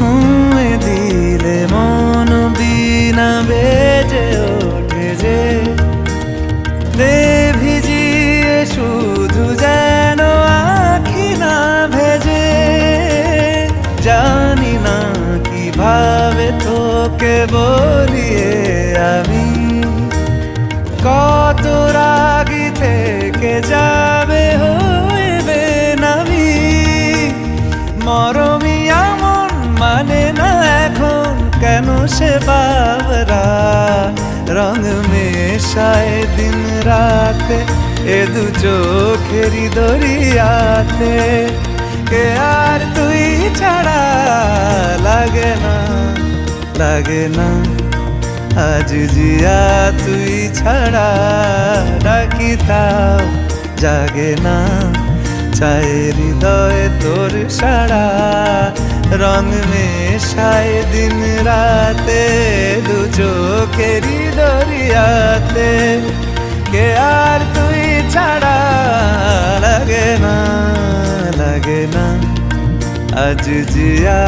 ছুঁয়ে দিলে মন বিনা বেজে ওঠে যে দে ভিজিয়ে শুধু যেন আখি না ভেজে। জানি না কিভাবে তোকে বলিয়ে আমি কত রাগি থেকে যাবে হইবে নামি। মরমি এমন মানে না এখন কেন সে বাবরা রং মেশায় দিন রাতে এ দু চোখেরই দরিয়াতে। কে আর তুই ছাড়া লাগে না লাগে না আজ জিয়া তুই ছাড়া ডাকি তাও জাগে না। চায় হৃদয় তোর সারা রং মেশায় দিন রাতে দু চোখেরই দরিয়াতে। কে আর তুই ছাড়া লাগে না লাগে না আজ জিয়া।